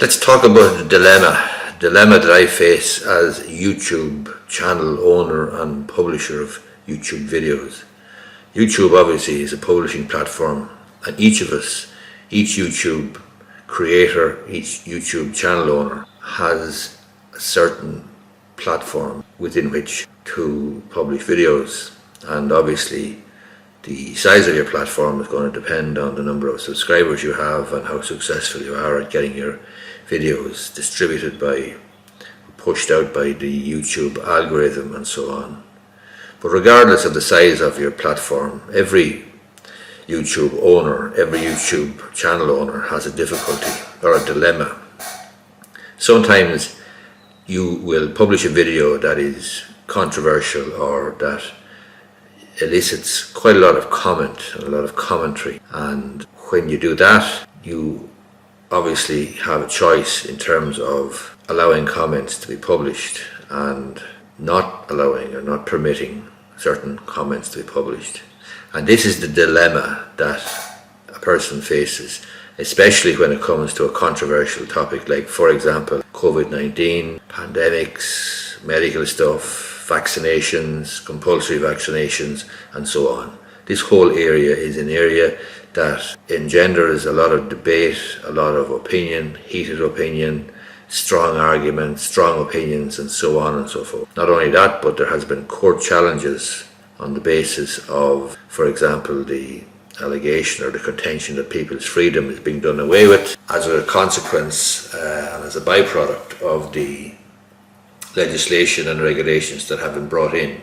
Let's talk about the dilemma that I face as YouTube channel owner and publisher of YouTube videos. YouTube obviously is a publishing platform, and each of us, each YouTube creator, each YouTube channel owner has a certain platform within which to publish videos, and obviously the size of your platform is going to depend on the number of subscribers you have and how successful you are at getting your videos distributed by, pushed out by the YouTube algorithm and so on. But regardless of the size of your platform, every YouTube owner, every YouTube channel owner has a difficulty or a dilemma. Sometimes you will publish a video that is controversial or that elicits quite a lot of comment and a lot of commentary, and when you do that, you obviously have a choice in terms of allowing comments to be published and not allowing or not permitting certain comments to be published. And this is the dilemma that a person faces, especially when it comes to a controversial topic like, for example, COVID-19, pandemics, medical stuff, vaccinations, compulsory vaccinations, and so on. This whole area is an area that engenders a lot of debate, a lot of opinion, heated opinion, strong arguments, strong opinions, and so on and so forth. Not only that, but there has been court challenges on the basis of, for example, the allegation or the contention that people's freedom is being done away with as a consequence and as a byproduct of the legislation and regulations that have been brought in.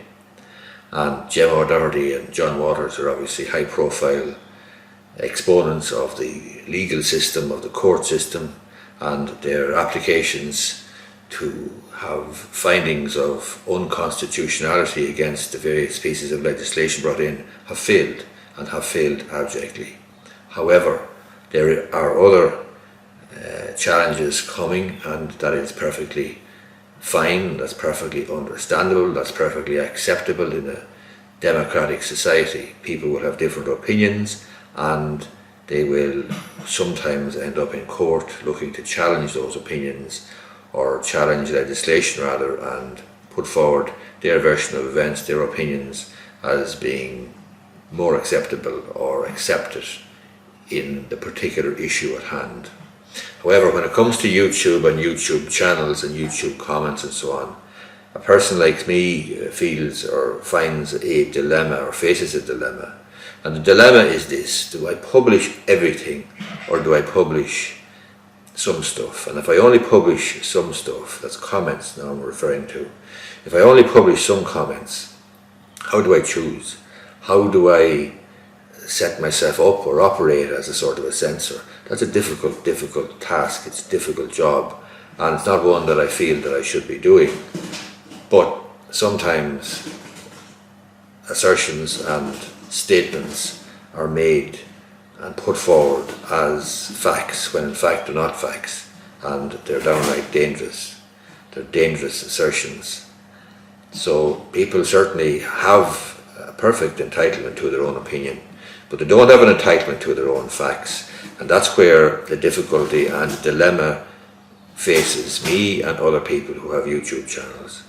And Gemma O'Doherty and John Waters are obviously high profile exponents of the legal system, of the court system, and their applications to have findings of unconstitutionality against the various pieces of legislation brought in have failed, and have failed abjectly. However, there are other challenges coming, and that is perfectly fine, that's perfectly understandable, that's perfectly acceptable in a democratic society. People will have different opinions, and they will sometimes end up in court looking to challenge those opinions, or challenge legislation rather, and put forward their version of events, their opinions, as being more acceptable or accepted in the particular issue at hand. However, when it comes to YouTube and YouTube channels and YouTube comments and so on, a person like me feels or finds a dilemma or faces a dilemma. And the dilemma is this: do I publish everything or do I publish some stuff? And if I only publish some stuff, that's comments now I'm referring to, if I only publish some comments, how do I choose? How do I set myself up or operate as a sort of a censor? That's a difficult task, it's a difficult job, and it's not one that I feel that I should be doing. But sometimes assertions and statements are made and put forward as facts, when in fact they're not facts, and they're downright dangerous. They're dangerous assertions. So people certainly have a perfect entitlement to their own opinion, but they don't have an entitlement to their own facts. And that's where the difficulty and the dilemma faces me and other people who have YouTube channels.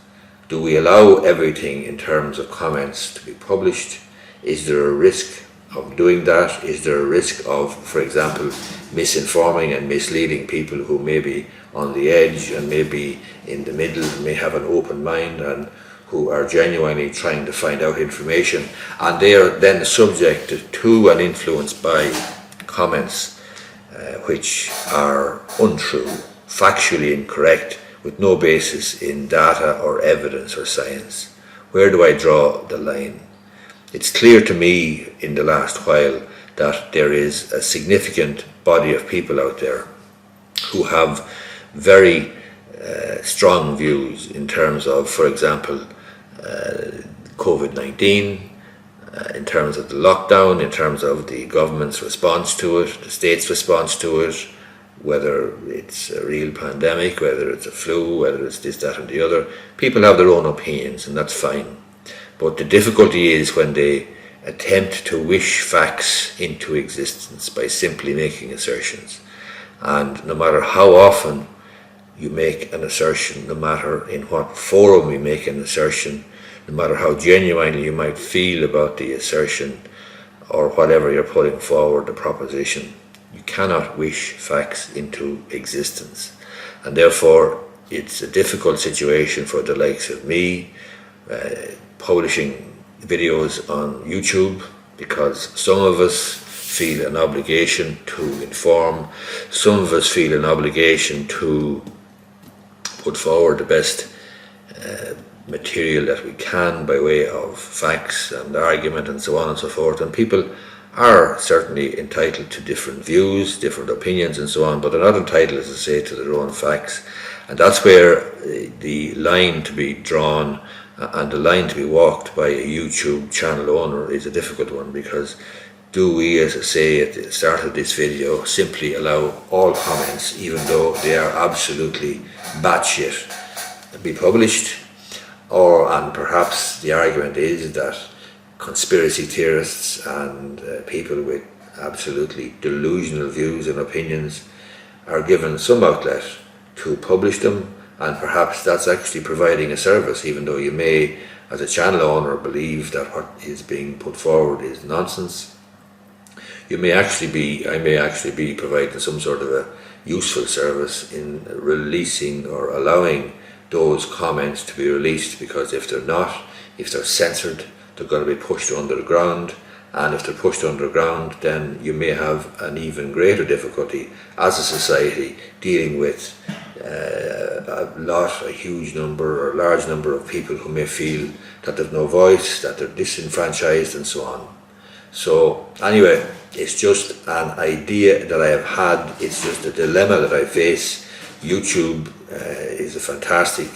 Do we allow everything in terms of comments to be published? Is there a risk of doing that? Is there a risk of, for example, misinforming and misleading people who may be on the edge and may be in the middle, may have an open mind, and who are genuinely trying to find out information, and they are then subjected to and influenced by comments which are untrue, factually incorrect, with no basis in data or evidence or science? Where do I draw the line? It's clear to me in the last while that there is a significant body of people out there who have very strong views in terms of, for example, COVID-19, in terms of the lockdown, in terms of the government's response to it, the state's response to it, whether it's a real pandemic, whether it's a flu, whether it's this, that and the other. People have their own opinions, and that's fine. But the difficulty is when they attempt to wish facts into existence by simply making assertions. And no matter how often you make an assertion, no matter in what forum you make an assertion, no matter how genuinely you might feel about the assertion or whatever you're putting forward, the proposition, you cannot wish facts into existence. And therefore, it's a difficult situation for the likes of me publishing videos on YouTube, because some of us feel an obligation to inform, some of us feel an obligation to put forward the best material that we can by way of facts and argument and so on and so forth. And people are certainly entitled to different views, different opinions and so on, but they're not entitled, as I say, to their own facts. And that's where the line to be drawn and the line to be walked by a YouTube channel owner is a difficult one, because do we, as I say at the start of this video, simply allow all comments, even though they are absolutely batshit, to be published? And perhaps the argument is that conspiracy theorists and people with absolutely delusional views and opinions are given some outlet to publish them, and perhaps that's actually providing a service, even though you may, as a channel owner, believe that what is being put forward is nonsense. I may actually be providing some sort of a useful service in releasing or allowing those comments to be released, because if they're not, if they're censored, they're going to be pushed under the ground, and if they're pushed under the ground, then you may have an even greater difficulty as a society dealing with a huge number or large number of people who may feel that they've no voice, that they're disenfranchised and so on. So anyway, it's just an idea that I have had, it's just a dilemma that I face. YouTube is a fantastic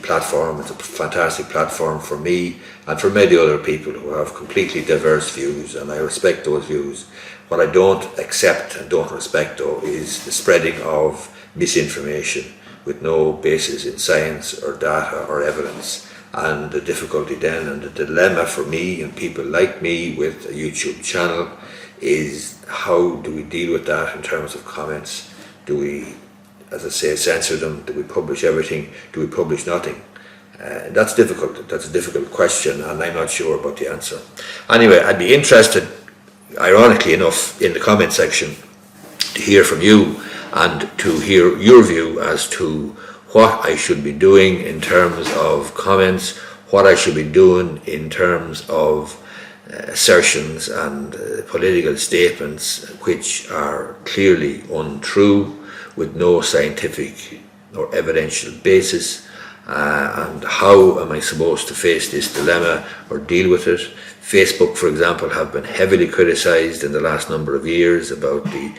platform, it's a fantastic platform for me and for many other people who have completely diverse views, and I respect those views. What I don't accept and don't respect, though, is the spreading of misinformation with no basis in science or data or evidence. And the difficulty then, and the dilemma for me and people like me with a YouTube channel, is how do we deal with that in terms of comments? Do we, as I say, censor them? Do we publish everything? Do we publish nothing? That's difficult. That's a difficult question, and I'm not sure about the answer. Anyway, I'd be interested, ironically enough, in the comment section to hear from you and to hear your view as to what I should be doing in terms of comments, what I should be doing in terms of assertions and political statements which are clearly untrue, with no scientific or evidential basis, and how am I supposed to face this dilemma or deal with it. Facebook, for example, have been heavily criticised in the last number of years about the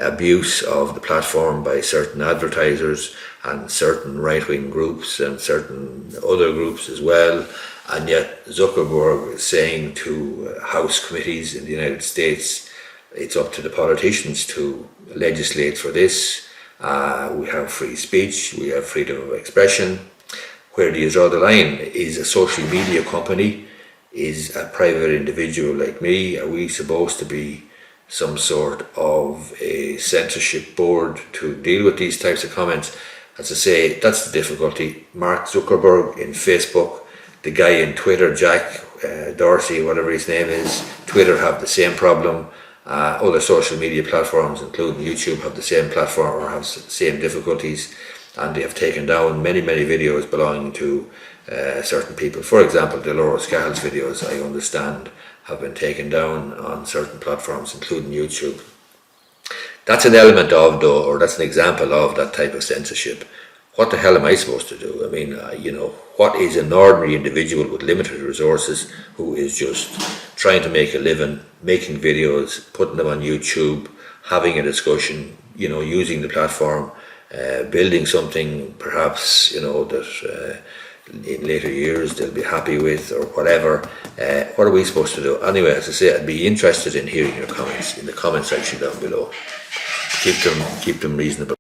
abuse of the platform by certain advertisers and certain right-wing groups and certain other groups as well. And yet Zuckerberg is saying to House committees in the United States, it's up to the politicians to legislate for this. We have free speech, we have freedom of expression. Where do you draw the line? Is a social media company, is a private individual like me, are we supposed to be some sort of a censorship board to deal with these types of comments? As I say, that's the difficulty. Mark Zuckerberg in Facebook, the guy in Twitter, Jack Dorsey, whatever his name is, Twitter have the same problem. Other social media platforms, including YouTube, have the same platform or have the same difficulties, and they have taken down many videos belonging to certain people. For example, Dolores Cahill's videos, I understand, have been taken down on certain platforms, including YouTube. That's an element of, though, or that's an example of that type of censorship. What the hell am I supposed to do? I mean, what is an ordinary individual with limited resources who is just trying to make a living, making videos, putting them on YouTube, having a discussion, using the platform, building something perhaps, that in later years they'll be happy with or whatever. What are we supposed to do? Anyway, as I say, I'd be interested in hearing your comments in the comment section down below. Keep them reasonable.